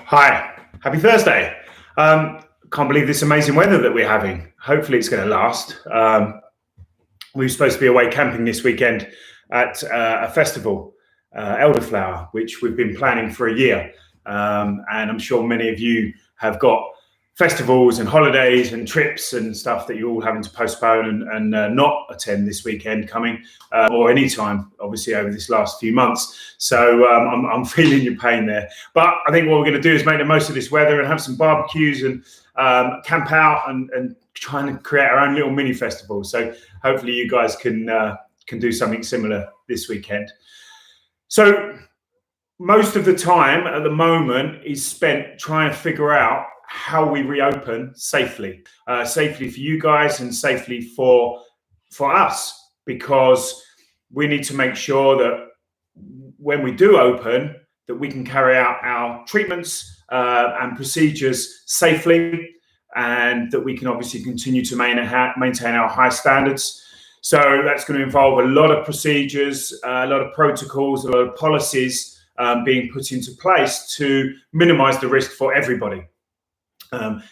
Hi, happy Thursday. Can't believe this amazing weather that we're having. Hopefully it's going to last. We're supposed to be away camping this weekend at a festival, Elderflower, which we've been planning for a year. And I'm sure many of you have got festivals and holidays and trips and stuff that you're all having to postpone and not attend this weekend coming or any time, obviously, over this last few months. So I'm feeling your pain there. But I think what we're going to do is make the most of this weather and have some barbecues and camp out and try and create our own little mini festival. So hopefully you guys can do something similar this weekend. So most of the time at the moment is spent trying to figure out how we reopen safely for you guys and safely for us, because we need to make sure that when we do open, that we can carry out our treatments and procedures safely, and that we can obviously continue to maintain our high standards. So that's going to involve a lot of procedures, a lot of protocols, a lot of policies being put into place to minimize the risk for everybody.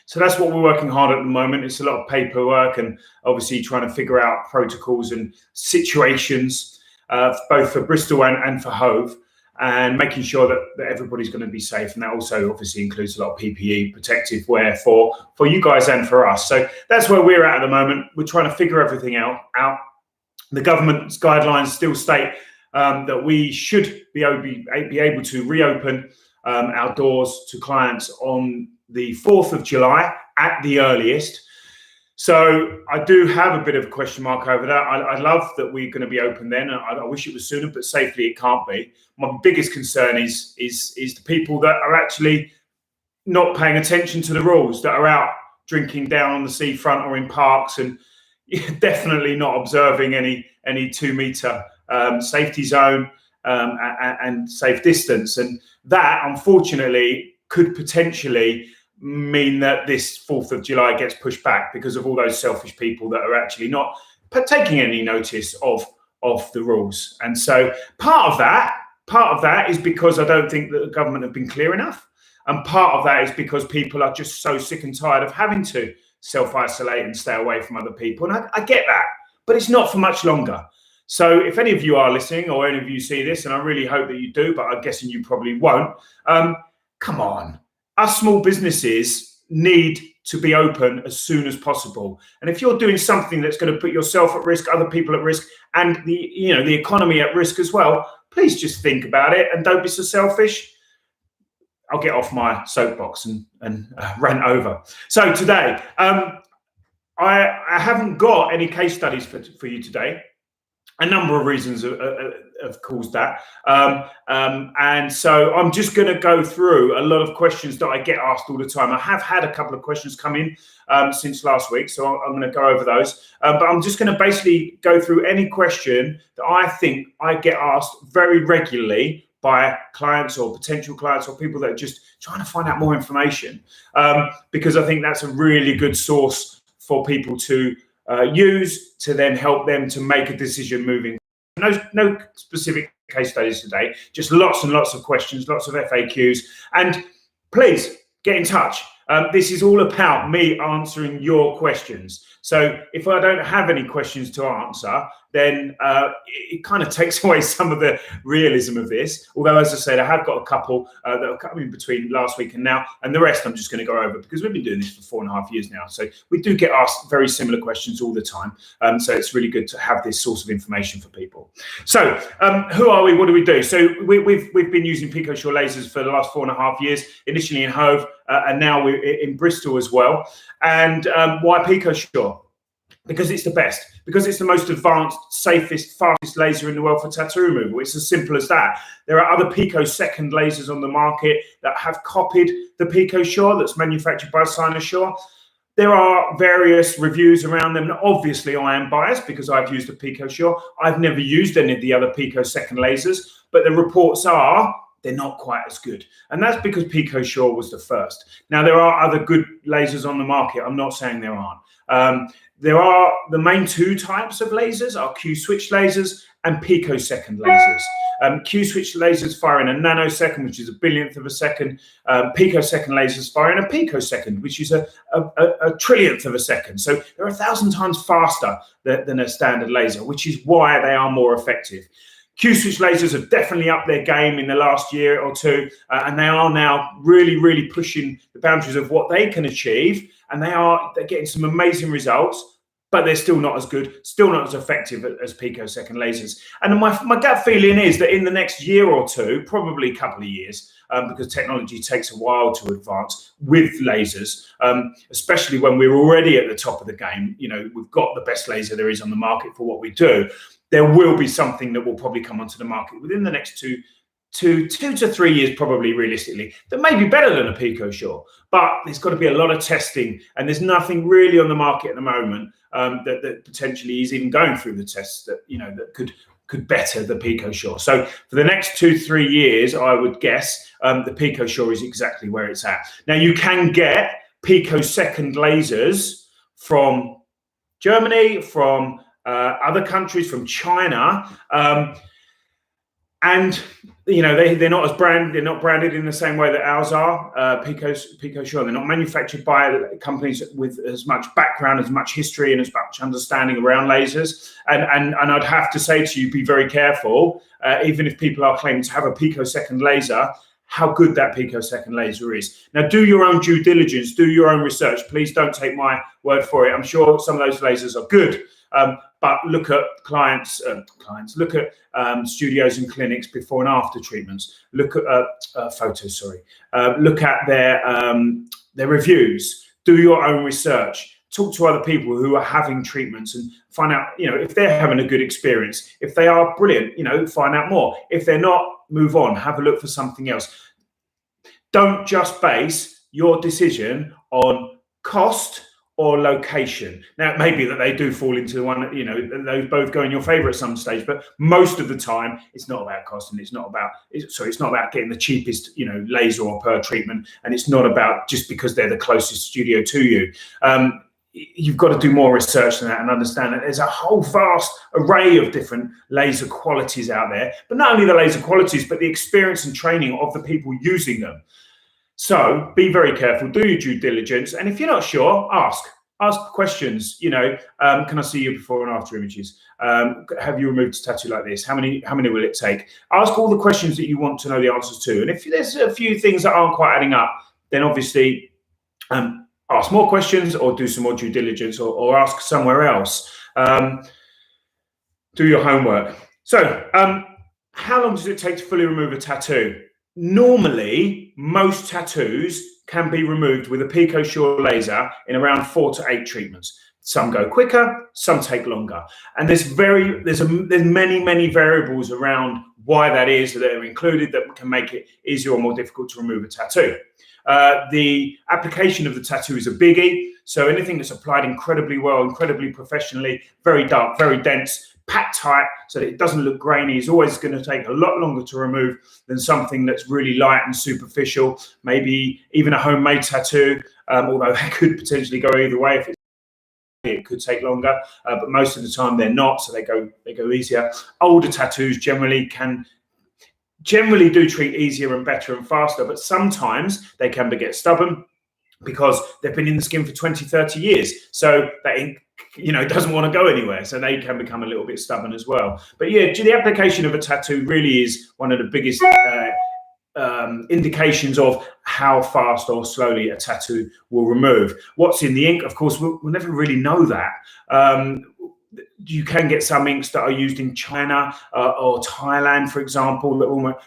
So that's what we're working hard at the moment. It's a lot of paperwork and obviously trying to figure out protocols and situations, both for Bristol and for Hove, and making sure that everybody's going to be safe. And that also obviously includes a lot of PPE, protective wear for you guys and for us. So that's where we're at the moment. We're trying to figure everything out. The government's guidelines still state that we should be able to reopen our doors to clients on the 4th of July at the earliest. So I do have a bit of a question mark over that. I love that we're going to be open then. I wish it was sooner, but safely it can't be. My biggest concern is the people that are actually not paying attention to the rules, that are out drinking down on the seafront or in parks and definitely not observing any 2-meter safety zone and safe distance. And that, unfortunately, could potentially mean that this 4th of July gets pushed back because of all those selfish people that are actually not taking any notice of the rules. And so part of that is because I don't think that the government have been clear enough. And part of that is because people are just so sick and tired of having to self-isolate and stay away from other people. And I get that, but it's not for much longer. So if any of you are listening or any of you see this, and I really hope that you do, but I'm guessing you probably won't, come on. Us small businesses need to be open as soon as possible. And if you're doing something that's going to put yourself at risk, other people at risk, and the economy at risk as well, please just think about it and don't be so selfish. I'll get off my soapbox and rant over. So today, I haven't got any case studies for you today. A number of reasons have caused that. And so I'm just going to go through a lot of questions that I get asked all the time. I have had a couple of questions come in since last week, so I'm going to go over those. But I'm just going to basically go through any question that I think I get asked very regularly by clients or potential clients or people that are just trying to find out more information, because I think that's a really good source for people to use to then help them to make a decision moving. No specific case studies today, just lots and lots of questions, lots of FAQs, and please get in touch. This is all about me answering your questions. So if I don't have any questions to answer, then it kind of takes away some of the realism of this. Although, as I said, I have got a couple that have come in between last week and now, and the rest I'm just going to go over because we've been doing this for 4.5 years now. So we do get asked very similar questions all the time. So it's really good to have this source of information for people. So who are we? What do we do? So we've been using PicoSure lasers for the last 4.5 years, initially in Hove, and now we're in Bristol as well. And why PicoSure? Because it's the best, because it's the most advanced, safest, fastest laser in the world for tattoo removal. It's as simple as that. There are other picosecond lasers on the market that have copied the PicoSure that's manufactured by Cynosure. There are various reviews around them. And obviously, I am biased because I've used the PicoSure. I've never used any of the other picosecond lasers, but the reports are they're not quite as good. And that's because PicoSure was the first. Now, there are other good lasers on the market. I'm not saying there aren't. There are the main two types of lasers are Q-switch lasers and picosecond lasers. Q-switch lasers fire in a nanosecond, which is a billionth of a second. Picosecond lasers fire in a picosecond, which is a trillionth of a second. So they're 1,000 times faster than a standard laser, which is why they are more effective. Q-switch lasers have definitely upped their game in the last year or two, and they are now really pushing the boundaries of what they can achieve, and they're getting some amazing results, but they're still not as good, still not as effective as picosecond lasers. And my gut feeling is that in the next year or two, probably a couple of years, because technology takes a while to advance with lasers, especially when we're already at the top of the game. You know, we've got the best laser there is on the market for what we do. There will be something that will probably come onto the market within the next two to 3 years, probably realistically, that may be better than a PicoSure. But there's got to be a lot of testing, and there's nothing really on the market at the moment that potentially is even going through the tests that, you know, that could better the PicoSure. So for the next 2-3 years, I would guess the PicoSure is exactly where it's at. Now, you can get picosecond lasers from Germany, from other countries, from China, and you know they're not branded in the same way that ours are. PicoSure, they're not manufactured by companies with as much background, as much history, and as much understanding around lasers. And I'd have to say to you, be very careful, even if people are claiming to have a picosecond laser, how good that picosecond laser is. Now, do your own due diligence, do your own research. Please don't take my word for it. I'm sure some of those lasers are good. But look at look at studios and clinics before and after treatments. Look at photos, sorry. Look at their reviews. Do your own research. Talk to other people who are having treatments and find out, you know, if they're having a good experience. If they are, brilliant, you know, find out more. If they're not, move on. Have a look for something else. Don't just base your decision on cost or location. Now, it may be that they do fall into the one that, you know, those both go in your favor at some stage, but most of the time it's not about cost, and it's not about getting the cheapest, you know, laser or per treatment, and it's not about just because they're the closest studio to you. You've got to do more research than that and understand that there's a whole vast array of different laser qualities out there, but not only the laser qualities, but the experience and training of the people using them. So be very careful, do your due diligence, and if you're not sure, ask questions. You know, can I see your before and after images? Have you removed a tattoo like this? How many will it take? Ask all the questions that you want to know the answers to, and if there's a few things that aren't quite adding up, then obviously ask more questions or do some more due diligence, or ask somewhere else. Do your homework. So how long does it take to fully remove a tattoo? Normally, most tattoos can be removed with a PicoSure laser in around 4 to 8 treatments. Some go quicker, some take longer, and there's many variables around why that is that are included that can make it easier or more difficult to remove a tattoo. The application of the tattoo is a biggie, so anything that's applied incredibly well, incredibly professionally, very dark, very dense, packed tight so that it doesn't look grainy, is always going to take a lot longer to remove than something that's really light and superficial, maybe even a homemade tattoo, although that could potentially go either way. If it could take longer, but most of the time they're not, so they go easier. Older tattoos generally do treat easier and better and faster, but sometimes they can get stubborn because they've been in the skin for 20-30 years, so that ink, you know, doesn't want to go anywhere, so they can become a little bit stubborn as well. But yeah, the application of a tattoo really is one of the biggest indications of how fast or slowly a tattoo will remove. What's in the ink, of course, we'll never really know that. You can get some inks that are used in China or Thailand, for example,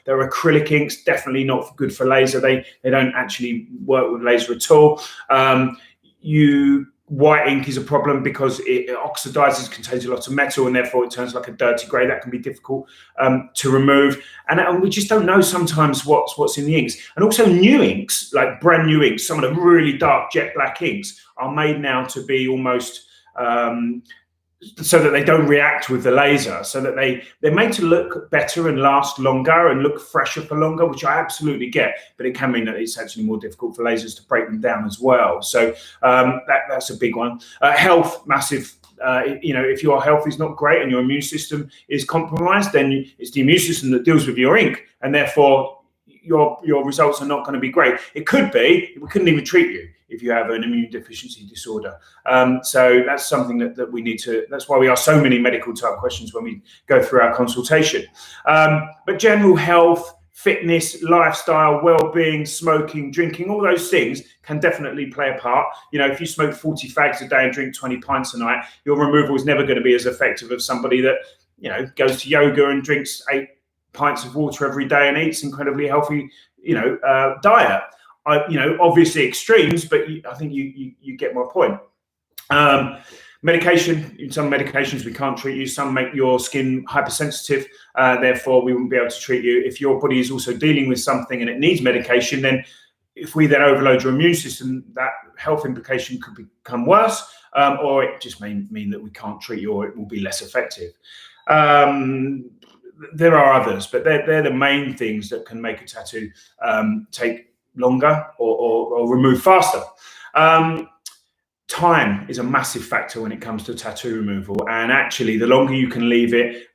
they're acrylic inks, definitely not good for laser. They don't actually work with laser at all. White ink is a problem because it oxidizes, contains a lot of metal, and therefore it turns like a dirty grey. That can be difficult to remove, and we just don't know sometimes what's in the inks. And also new inks, like brand new inks, some of the really dark jet black inks are made now to be almost so that they don't react with the laser, so that they're made to look better and last longer and look fresher for longer, which I absolutely get, but it can mean that it's actually more difficult for lasers to break them down as well. So that's a big one. Health, massive If your health is not great and your immune system is compromised, then it's the immune system that deals with your ink, and therefore your results are not going to be great. It could be we couldn't even treat you if you have an immune deficiency disorder. So that's something that we need to. That's why we ask so many medical type questions when we go through our consultation. But general health, fitness, lifestyle, well-being, smoking, drinking, all those things can definitely play a part. If you smoke 40 fags a day and drink 20 pints a night, your removal is never going to be as effective as somebody that goes to yoga and drinks 8 pints of water every day and eats incredibly healthy diet. Obviously extremes, but I think you get my point. Medication, in some medications we can't treat you. Some make your skin hypersensitive, therefore we wouldn't be able to treat you. If your body is also dealing with something and it needs medication, then if we then overload your immune system, that health implication could become worse, or it just may mean that we can't treat you, or it will be less effective. There are others, but they're the main things that can make a tattoo take longer or remove faster. Time is a massive factor when it comes to tattoo removal, and actually the longer you can leave it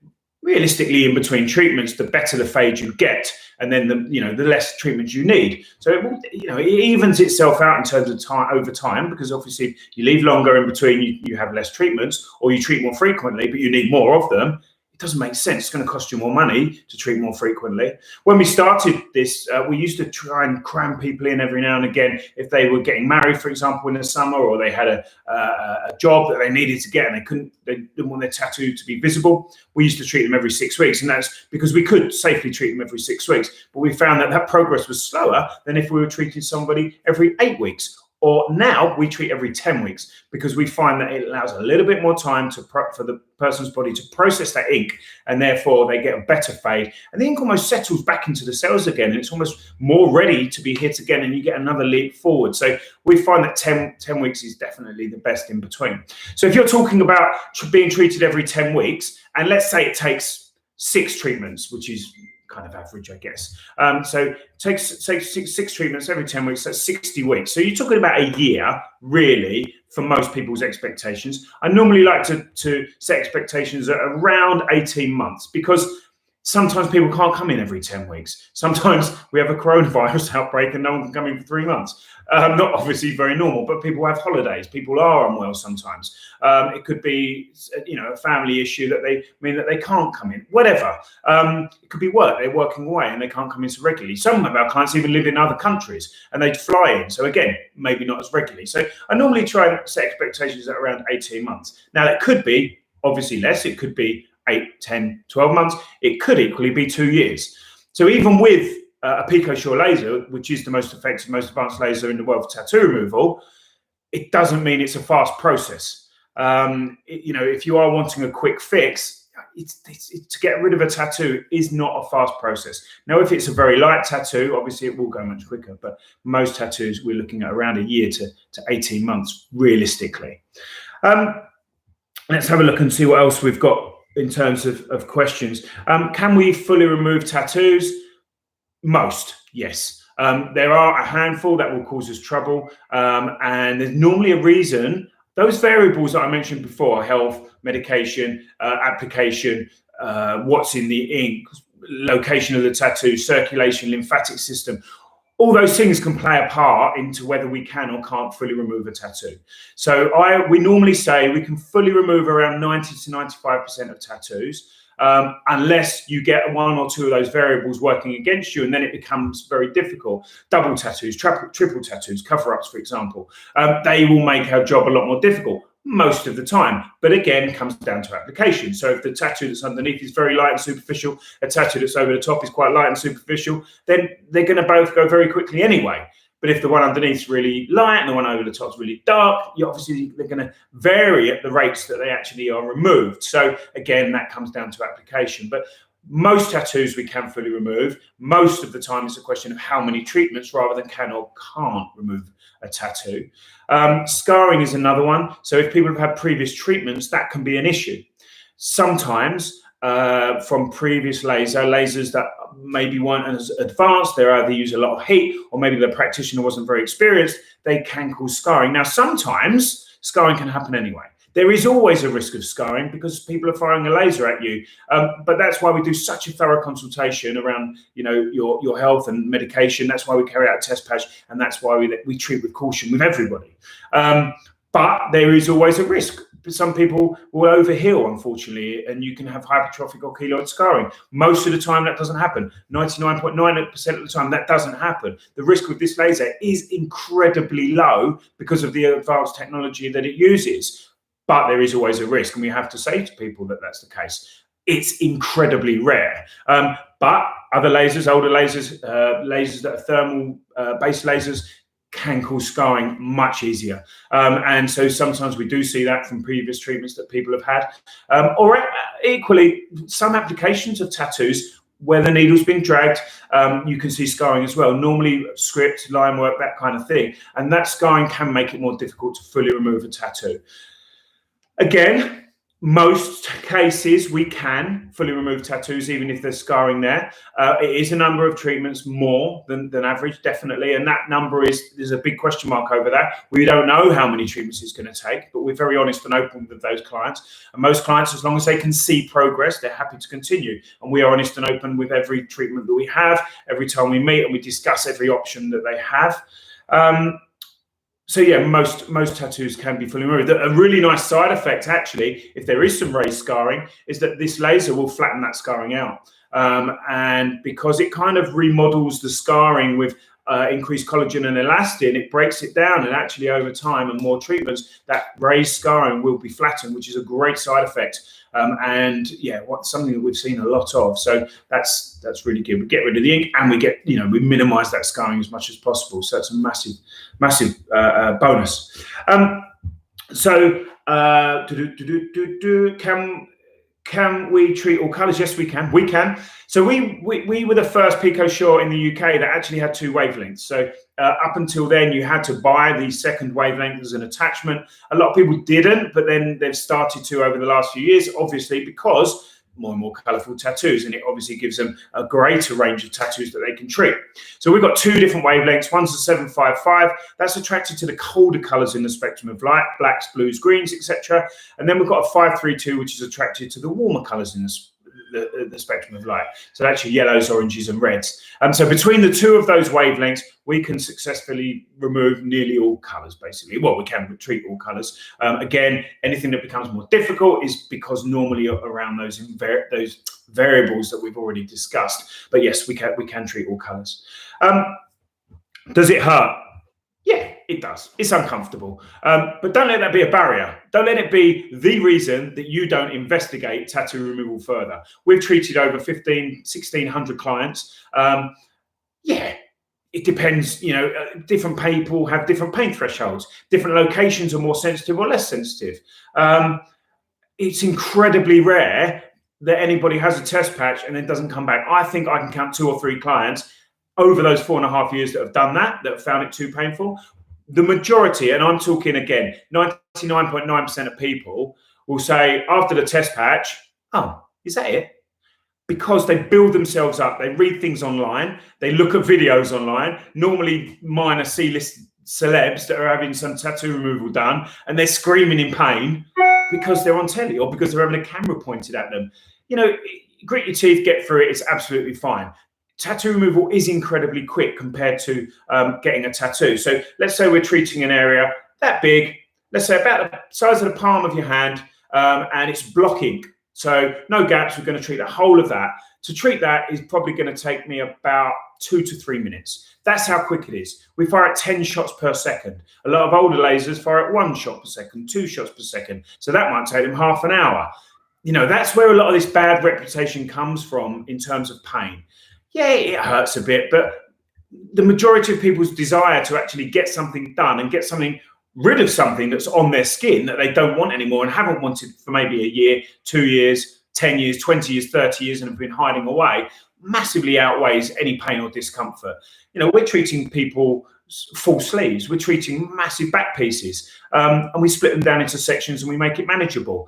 realistically in between treatments, the better the fade you get, and then the less treatments you need. So it evens itself out in terms of time over time, because obviously if you leave longer in between, you have less treatments, or you treat more frequently but you need more of them. It doesn't make sense. It's going to cost you more money to treat more frequently. When we started this, we used to try and cram people in every now and again if they were getting married, for example, in the summer, or they had a job that they needed to get and they didn't want their tattoo to be visible. We used to treat them every 6 weeks, and that's because we could safely treat them every 6 weeks. But we found that progress was slower than if we were treating somebody every 8 weeks. Or now we treat every 10 weeks, because we find that it allows a little bit more time for the person's body to process that ink, and therefore they get a better fade, and the ink almost settles back into the cells again, and it's almost more ready to be hit again, and you get another leap forward. So we find that 10 weeks is definitely the best in between. So if you're talking about being treated every 10 weeks, and let's say it takes 6 treatments, which is kind of average, I guess. So it takes six treatments every 10 weeks, that's 60 weeks. So you're talking about a year, really, for most people's expectations. I normally like to set expectations at around 18 months, because sometimes people can't come in every 10 weeks. Sometimes we have a coronavirus outbreak and no one can come in for 3 months. Not obviously very normal, but people have holidays. People are unwell sometimes. It could be, a family issue that they can't come in. Whatever. It could be work. They're working away and they can't come in so regularly. Some of our clients even live in other countries and they fly in. So again, maybe not as regularly. So I normally try and set expectations at around 18 months. Now that could be obviously less. It could be 8, 10, 12 months. It could equally be 2 years. So even with a PicoSure Laser, which is the most effective, most advanced laser in the world for tattoo removal, it doesn't mean it's a fast process. If you are wanting a quick fix, to get rid of a tattoo is not a fast process. Now, if it's a very light tattoo, obviously it will go much quicker, but most tattoos we're looking at around a year to 18 months realistically. Let's have a look and see what else we've got in terms of questions. Can we fully remove tattoos? Most, yes. There are a handful that will cause us trouble, and there's normally a reason. Those variables that I mentioned before, health, medication, application, what's in the ink, location of the tattoo, circulation, lymphatic system, all those things can play a part into whether we can or can't fully remove a tattoo. So we normally say we can fully remove around 90 to 95% of tattoos, unless you get 1 or 2 of those variables working against you, and then it becomes very difficult. Double tattoos, triple tattoos, cover-ups, for example, they will make our job a lot more difficult most of the time. But again, it comes down to application. So if the tattoo that's underneath is very light and superficial, a tattoo that's over the top is quite light and superficial, then they're going to both go very quickly anyway. But if the one underneath is really light and the one over the top is really dark, obviously they're going to vary at the rates that they actually are removed. So again, that comes down to application. But most tattoos we can fully remove. Most of the time it's a question of how many treatments rather than can or can't remove a tattoo. Scarring is another one. So if people have had previous treatments, that can be an issue. Sometimes from previous lasers that maybe weren't as advanced, they either use a lot of heat or maybe the practitioner wasn't very experienced, they can cause scarring. Now, sometimes scarring can happen anyway. There is always a risk of scarring because people are firing a laser at you. But that's why we do such a thorough consultation around, your health and medication. That's why we carry out a test patch, and that's why we treat with caution with everybody. But there is always a risk. Some people will overheal, unfortunately, and you can have hypertrophic or keloid scarring. Most of the time, that doesn't happen. 99.9% of the time, that doesn't happen. The risk with this laser is incredibly low because of the advanced technology that it uses. But there is always a risk, and we have to say to people that that's the case. It's incredibly rare. But other lasers, older lasers, lasers that are thermal-based lasers, can cause scarring much easier. And so sometimes we do see that from previous treatments that people have had. Or equally, some applications of tattoos where the needle's been dragged, you can see scarring as well. Normally script, line work, that kind of thing. And that scarring can make it more difficult to fully remove a tattoo. Again, most cases we can fully remove tattoos even if there's scarring there. It is a number of treatments more than average, definitely, and that number there's a big question mark over that. We don't know how many treatments it's going to take, but we're very honest and open with those clients. And most clients, as long as they can see progress, they're happy to continue. And we are honest and open with every treatment that we have, every time we meet, and we discuss every option that they have. So yeah, most tattoos can be fully removed. A really nice side effect, actually, if there is some raised scarring, is that this laser will flatten that scarring out. And because it kind of remodels the scarring with increased collagen and elastin, it breaks it down, and actually over time and more treatments, that raised scarring will be flattened, which is a great side effect. And yeah, something that we've seen a lot of. So that's really good. We get rid of the ink, and we minimize that scarring as much as possible. So it's a massive bonus. Can we treat all colors? Yes, we can. We can. So we were the first PicoSure in the UK that actually had 2 wavelengths. So up until then, you had to buy the second wavelength as an attachment. A lot of people didn't, but then they've started to over the last few years, obviously, because more and more colourful tattoos, and it obviously gives them a greater range of tattoos that they can treat. So we've got 2 different wavelengths. One's a 755, that's attracted to the colder colours in the spectrum of light, blacks, blues, greens, etc. And then we've got a 532, which is attracted to the warmer colours in the spectrum of light. So actually yellows, oranges and reds. So between the 2 of those wavelengths, we can successfully remove nearly all colours, basically. Well, we can treat all colours. Again, anything that becomes more difficult is because normally around those variables that we've already discussed. But yes, we can treat all colours. Does it hurt? Yeah, it does. It's uncomfortable. But don't let that be a barrier. Don't let it be the reason that you don't investigate tattoo removal further. We've treated over 1,600 clients. Yeah, it depends. Different people have different pain thresholds. Different locations are more sensitive or less sensitive. It's incredibly rare that anybody has a test patch and then doesn't come back. I think I can count 2 or 3 clients over those 4.5 years that have done that have found it too painful. The majority, and I'm talking again, 99.9% of people will say after the test patch, oh, is that it? Because they build themselves up, they read things online, they look at videos online, normally minor C-list celebs that are having some tattoo removal done, and they're screaming in pain because they're on telly or because they're having a camera pointed at them. Grit your teeth, get through it, it's absolutely fine. Tattoo removal is incredibly quick compared to getting a tattoo. So let's say we're treating an area that big, let's say about the size of the palm of your hand, and it's block ink. So no gaps, we're going to treat the whole of that. To treat that is probably going to take me about 2 to 3 minutes. That's how quick it is. We fire at 10 shots per second. A lot of older lasers fire at 1 shot per second, 2 shots per second. So that might take them half an hour. That's where a lot of this bad reputation comes from in terms of pain. Yeah, it hurts a bit, but the majority of people's desire to actually get something done and get rid of something that's on their skin that they don't want anymore and haven't wanted for maybe a year, 2 years, 10 years, 20 years, 30 years, and have been hiding away, massively outweighs any pain or discomfort. We're treating people full sleeves, we're treating massive back pieces, and we split them down into sections and we make it manageable.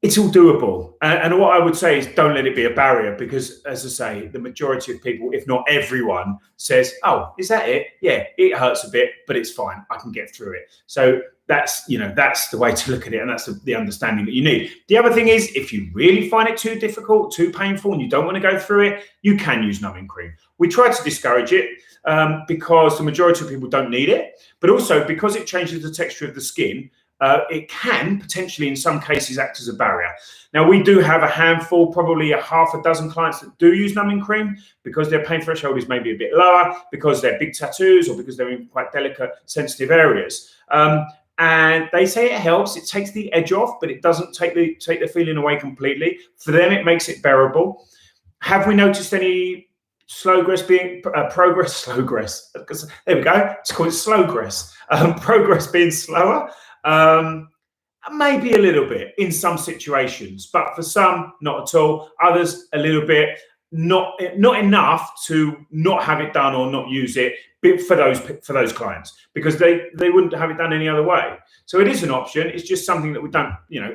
It's all doable. And what I would say is don't let it be a barrier because, as I say, the majority of people, if not everyone, says, oh, is that it? Yeah, it hurts a bit, but it's fine. I can get through it. So that's the way to look at it, and that's the understanding that you need. The other thing is, if you really find it too difficult, too painful, and you don't want to go through it, you can use numbing cream. We try to discourage it because the majority of people don't need it, but also because it changes the texture of the skin. It can potentially, in some cases, act as a barrier. Now, we do have a handful, probably a half a dozen clients that do use numbing cream because their pain threshold is maybe a bit lower, because they're big tattoos, or because they're in quite delicate, sensitive areas. And they say it helps. It takes the edge off, but it doesn't take the feeling away completely. For them, it makes it bearable. Have we noticed any progress? Because there we go. It's called slowgress. Progress being slower. Maybe a little bit in some situations, but for some, not at all. Others, a little bit. Not enough to not have it done or not use it for those clients, because they wouldn't have it done any other way. So it is an option. It's just something that we don't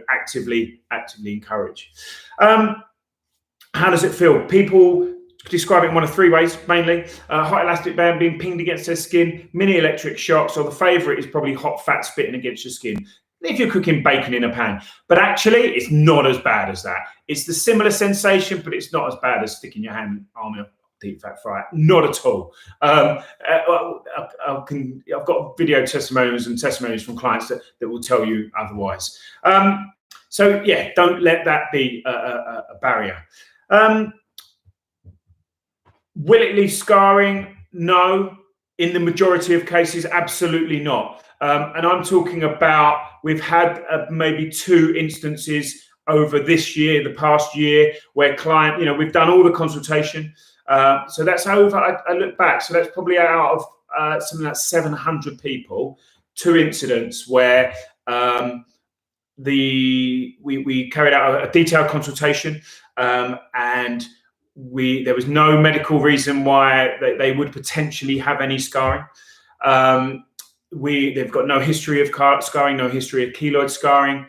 actively encourage. How does it feel? People describe it in one of three ways mainly: hot elastic band being pinged against their skin, mini electric shocks, or the favorite is probably hot fat spitting against your skin if you're cooking bacon in a pan. But actually, it's not as bad as that. It's the similar sensation, but it's not as bad as sticking your hand on a deep fat fryer. Not at all. I've got video testimonials and testimonials from clients that will tell you otherwise. So yeah, don't let that be a barrier. Will it leave scarring? No. In the majority of cases, absolutely not. And I'm talking about, we've had maybe 2 instances over this year, the past year, where client, we've done all the consultation. So that's over, I look back, so that's probably out of something like 700 people, 2 incidents where we carried out a detailed consultation, and there was no medical reason why they would potentially have any scarring. They've got no history of scarring, no history of keloid scarring.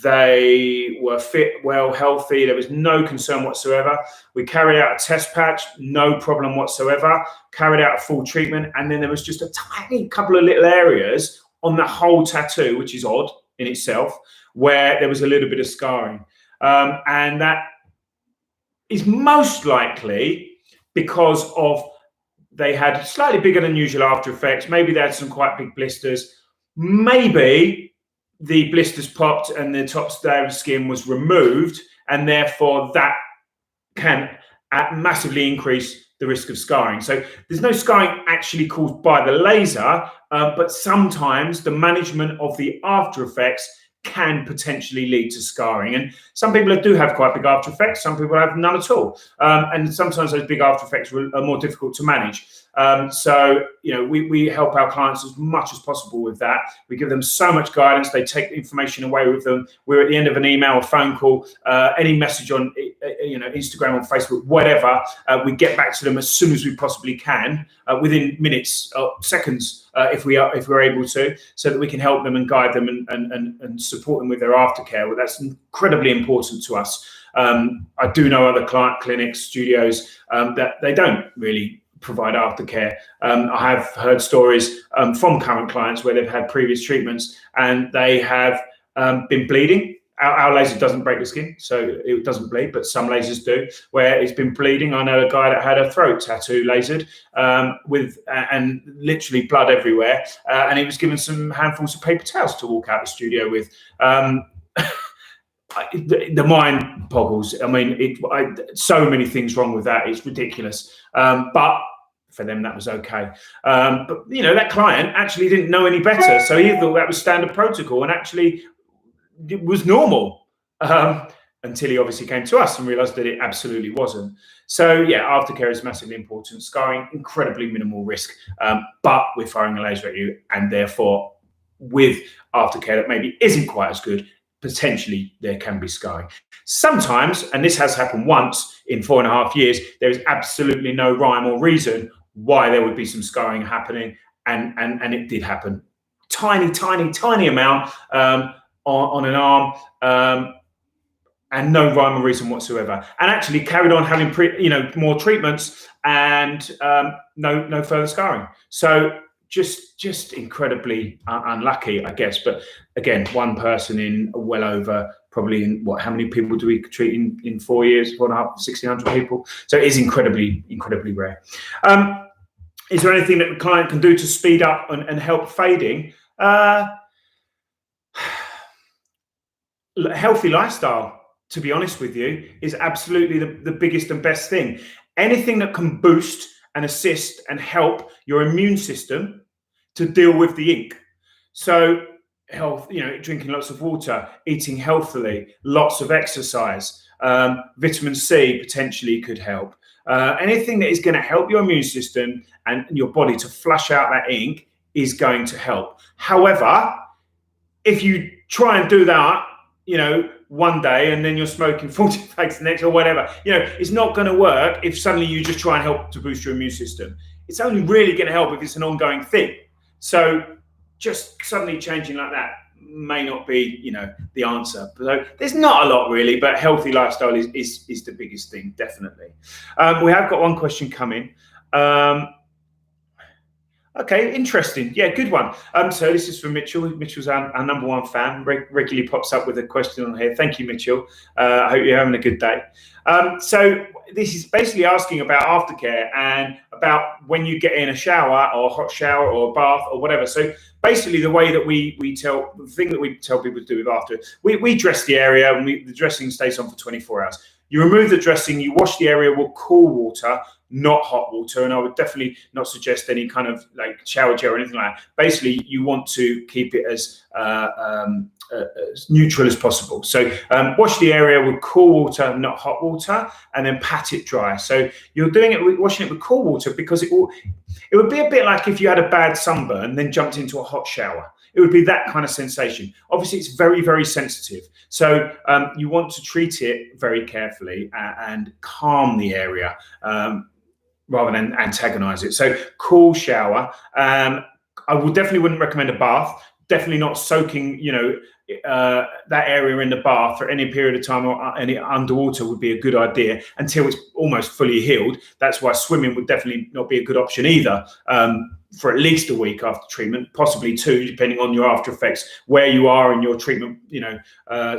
They were fit, well, healthy. There was no concern whatsoever. We carried out a test patch, no problem whatsoever. Carried out a full treatment, and then there was just a tiny couple of little areas on the whole tattoo, which is odd in itself, where there was a little bit of scarring. And that is most likely because of they had slightly bigger than usual after effects. Maybe they had some quite big blisters. Maybe the blisters popped and the top layer of skin was removed, and therefore that can massively increase the risk of scarring. So there's no scarring actually caused by the laser, but sometimes the management of the after effects can potentially lead to scarring. And some people do have quite big after effects, some people have none at all. And sometimes those big after effects are more difficult to manage. So, we help our clients as much as possible with that. We give them so much guidance. They take the information away with them. We're at the end of an email or phone call, any message on, Instagram or Facebook, whatever. We get back to them as soon as we possibly can, within minutes or seconds, if we're able to, so that we can help them and guide them and support them with their aftercare. Well, that's incredibly important to us. I do know other clinics, studios, that they don't really provide aftercare. I have heard stories from current clients where they've had previous treatments and they have been bleeding. Our laser doesn't break the skin, so it doesn't bleed, but some lasers do, where it's been bleeding. I know a guy that had a throat tattoo lasered and literally blood everywhere, and he was given some handfuls of paper towels to walk out the studio with. The mind boggles. I mean, so many things wrong with that. It's ridiculous. But for them, that was okay. But that client actually didn't know any better, so he thought that was standard protocol, and actually it was normal, until he obviously came to us and realized that it absolutely wasn't. So yeah, aftercare is massively important. Scarring, incredibly minimal risk, but we're firing a laser at you, and therefore with aftercare that maybe isn't quite as good, potentially there can be scarring. Sometimes, and this has happened once in 4.5 years, there is absolutely no rhyme or reason why there would be some scarring happening, and it did happen. Tiny amount on an arm, and no rhyme or reason whatsoever, and actually carried on having more treatments and no further scarring. So just incredibly unlucky, I guess. But again, one person in well over probably in how many people do we treat in 4 years? 1,600 people. So it is incredibly rare. Is there anything that the client can do to speed up and help fading? Healthy lifestyle, to be honest with you, is absolutely the biggest and best thing. Anything that can boost and assist and help your immune system to deal with the ink. So health, drinking lots of water, eating healthily, lots of exercise, vitamin C potentially could help. Anything that is going to help your immune system and your body to flush out that ink is going to help. However, if you try and do that, one day and then you're smoking 40 fags the next or whatever, it's not going to work if suddenly you just try and help to boost your immune system. It's only really going to help if it's an ongoing thing. So just suddenly changing like that may not be, the answer. So there's not a lot really, but healthy lifestyle is the biggest thing, definitely. We have got one question coming. Okay, interesting. Yeah, good one. So this is from Mitchell. Mitchell's our #1 fan. Regularly pops up with a question on here. Thank you, Mitchell. I hope you're having a good day. So this is basically asking about aftercare and about when you get in a shower or a hot shower or a bath or whatever. So basically the way that the thing that we tell people to do with after, we dress the area and the dressing stays on for 24 hours. You remove the dressing, you wash the area with cool water, not hot water, and I would definitely not suggest any kind of like shower gel or anything like that. Basically, you want to keep it as neutral as possible. So wash the area with cool water, not hot water, and then pat it dry. So you're doing it, washing it with cool water because it would be a bit like if you had a bad sunburn, then jumped into a hot shower. It would be that kind of sensation. Obviously, it's very, very sensitive. So you want to treat it very carefully and calm the area rather than antagonize it. So cool shower. I wouldn't recommend a bath. Definitely not soaking, that area in the bath for any period of time or any underwater would be a good idea until it's almost fully healed. That's why swimming would definitely not be a good option either. For at least a week after treatment, possibly 2, depending on your after effects, where you are in your treatment,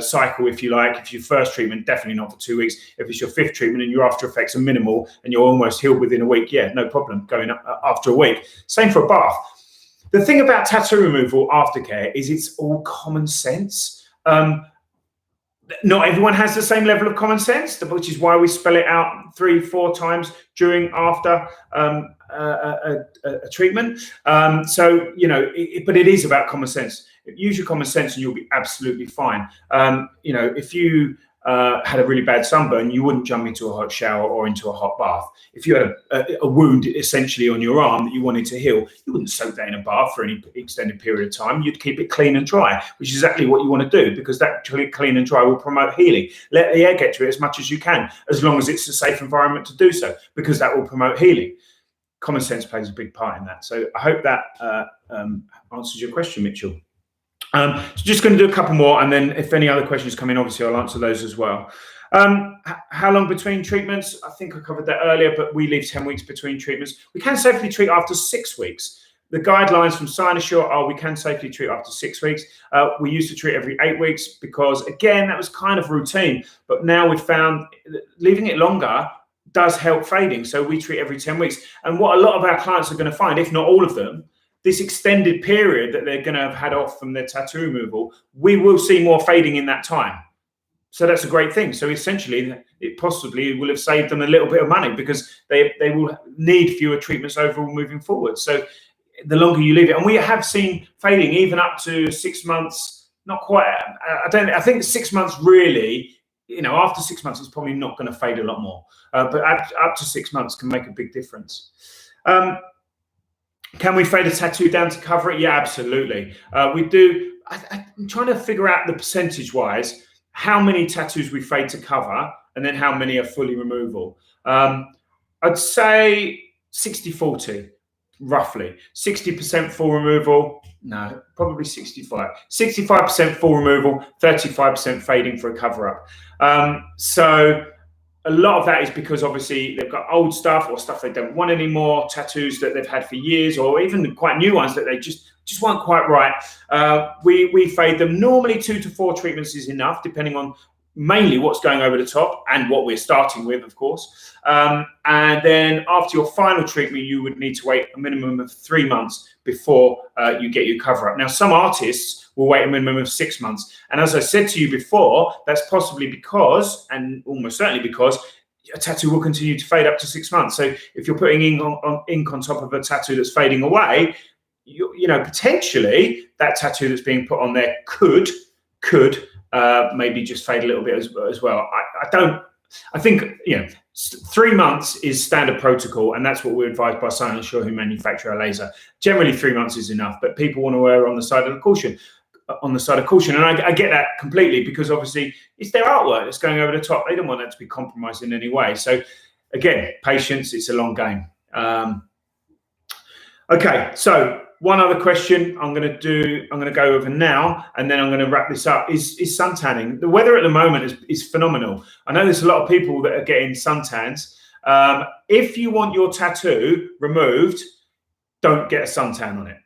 cycle, if you like. If your first treatment, definitely not for 2 weeks. If it's your 5th treatment and your after effects are minimal and you're almost healed within a week, yeah, no problem going up after a week. Same for a bath. The thing about tattoo removal aftercare is it's all common sense. Not everyone has the same level of common sense, which is why we spell it out 3-4 times during, after a treatment. But it is about common sense. Use your common sense and you'll be absolutely fine. If you had a really bad sunburn, you wouldn't jump into a hot shower or into a hot bath. If you had a wound essentially on your arm that you wanted to heal, you wouldn't soak that in a bath for any extended period of time. You'd keep it clean and dry, which is exactly what you want to do, because that clean and dry will promote healing. Let the air get to it as much as you can, as long as it's a safe environment to do so, because that will promote healing. Common sense plays a big part in that. So I hope that answers your question, Mitchell. So just going to do a couple more, and then if any other questions come in, obviously I'll answer those as well. How long between treatments? I think I covered that earlier, but we leave 10 weeks between treatments. We can safely treat after 6 weeks. The guidelines from Cynosure are we can safely treat after 6 weeks. We used to treat every 8 weeks because, again, that was kind of routine. But now we've found leaving it longer does help fading. So we treat every 10 weeks. And what a lot of our clients are going to find, if not all of them, this extended period that they're going to have had off from their tattoo removal, we will see more fading in that time. So that's a great thing. So essentially, it possibly will have saved them a little bit of money because they will need fewer treatments overall moving forward. So the longer you leave it, and we have seen fading even up to 6 months, not quite. I think 6 months really, after 6 months, it's probably not going to fade a lot more. But up to 6 months can make a big difference. Can we fade a tattoo down to cover it? Yeah, absolutely. We do. I'm trying to figure out the percentage-wise how many tattoos we fade to cover and then how many are fully removal. I'd say 60-40, roughly. 60% full removal. No, probably 65. 65% full removal, 35% fading for a cover-up. a lot of that is because obviously they've got old stuff or stuff they don't want anymore, tattoos that they've had for years, or even quite new ones that they just weren't quite right. We fade them. Normally 2 to 4 treatments is enough, depending on mainly what's going over the top and what we're starting with, of course. And then after your final treatment, you would need to wait a minimum of 3 months before you get your cover up. Now, some artists will wait a minimum of 6 months. And as I said to you before, that's possibly because, and almost certainly because, a tattoo will continue to fade up to 6 months. So if you're putting ink on top of a tattoo that's fading away, you know, potentially that tattoo that's being put on there could maybe just fade a little bit as well. I think, you know, 3 months is standard protocol, and that's what we're advised by Silent Shore, who manufacture our laser. Generally 3 months is enough, but people want to err on the side of caution. And I get that completely, because obviously it's their artwork that's going over the top. They don't want that to be compromised in any way. So again, patience, it's a long game. Okay, so one other question I'm going to go over now, and then I'm going to wrap this up, is sun tanning. The weather at the moment is phenomenal. I know there's a lot of people that are getting suntans. If you want your tattoo removed, don't get a suntan on it.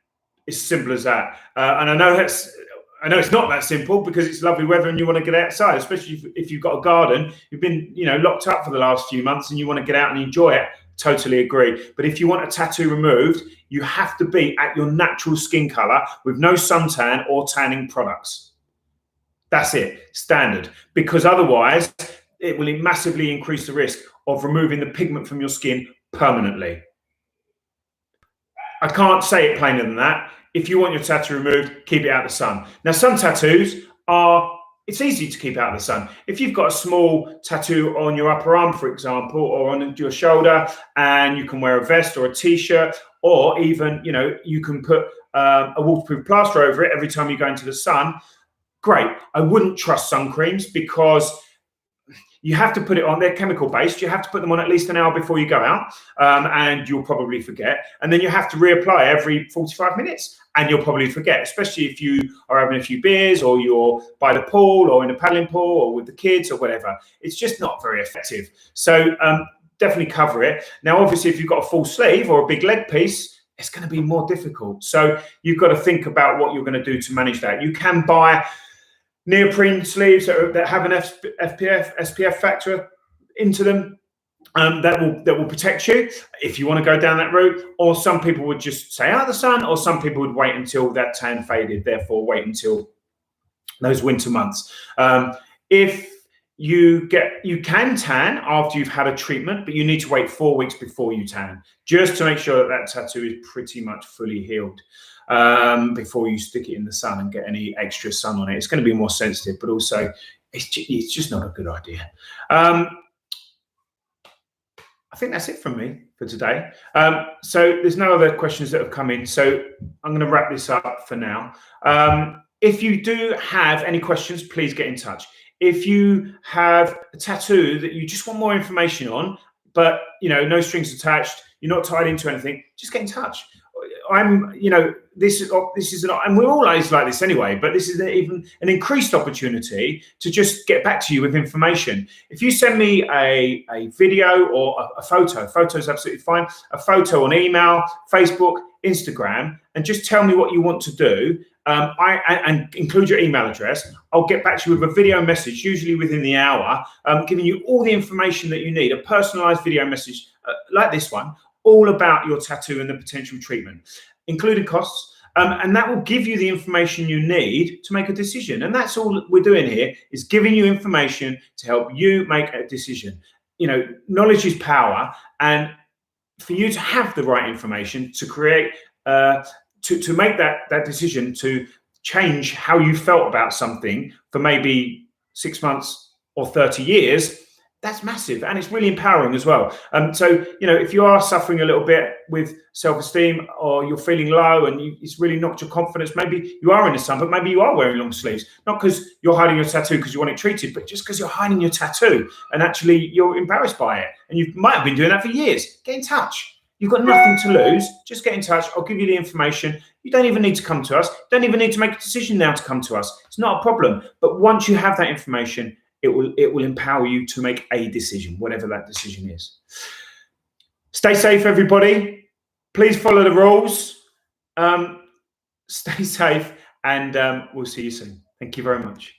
It's simple as that. And I know it's not that simple, because it's lovely weather and you want to get outside, especially if you've got a garden. You've been, you know, locked up for the last few months and you want to get out and enjoy it. Totally agree. But if you want a tattoo removed, you have to be at your natural skin color with no suntan or tanning products. That's it, standard. Because otherwise, it will massively increase the risk of removing the pigment from your skin permanently. I can't say it plainer than that. If you want your tattoo removed, keep it out of the sun. Now, some tattoos it's easy to keep out of the sun. If you've got a small tattoo on your upper arm, for example, or on your shoulder, and you can wear a vest or a t-shirt, or even, you know, you can put a waterproof plaster over it every time you go into the sun, great. I wouldn't trust sun creams, because you have to put it on. They're chemical based. You have to put them on at least an hour before you go out, and you'll probably forget. And then you have to reapply every 45 minutes, and you'll probably forget, especially if you are having a few beers, or you're by the pool, or in a paddling pool, or with the kids, or whatever. It's just not very effective. So definitely cover it. Now, obviously, if you've got a full sleeve or a big leg piece, it's going to be more difficult. So you've got to think about what you're going to do to manage that. You can buy neoprene sleeves that have an SPF factor into them, that will protect you if you want to go down that route. Or some people would just stay out of the sun, or some people would wait until that tan faded, therefore wait until those winter months. If you can tan after you've had a treatment, but you need to wait 4 weeks before you tan, just to make sure that tattoo is pretty much fully healed, before you stick it in the sun and get any extra sun on it. It's going to be more sensitive, but also it's just not a good idea. I think that's it from me for today. So there's no other questions that have come in, so I'm going to wrap this up for now. If you do have any questions, please get in touch. If you have a tattoo that you just want more information on, but you know, no strings attached, you're not tied into anything, just get in touch. This is not, and we're always like this anyway, but this is even an increased opportunity to just get back to you with information. If you send me a video or a photo is absolutely fine, a photo on email, Facebook, Instagram, and just tell me what you want to do, and include your email address, I'll get back to you with a video message, usually within the hour, giving you all the information that you need, a personalized video message like this one, all about your tattoo and the potential treatment, including costs. And that will give you the information you need to make a decision. And that's all we're doing here, is giving you information to help you make a decision. You know, knowledge is power. And for you to have the right information to create, to make that decision, to change how you felt about something for maybe 6 months or 30 years, that's massive, and it's really empowering as well. So, you know, if you are suffering a little bit with self-esteem, or you're feeling low and it's really knocked your confidence, maybe you are in the sun, but maybe you are wearing long sleeves, not because you're hiding your tattoo because you want it treated, but just because you're hiding your tattoo and actually you're embarrassed by it. And you might have been doing that for years. Get in touch. You've got nothing to lose. Just get in touch. I'll give you the information. You don't even need to come to us. Don't even need to make a decision now to come to us. It's not a problem. But once you have that information, it will empower you to make a decision, whatever that decision is. Stay safe, everybody. Please follow the rules. Stay safe, and we'll see you soon. Thank you very much.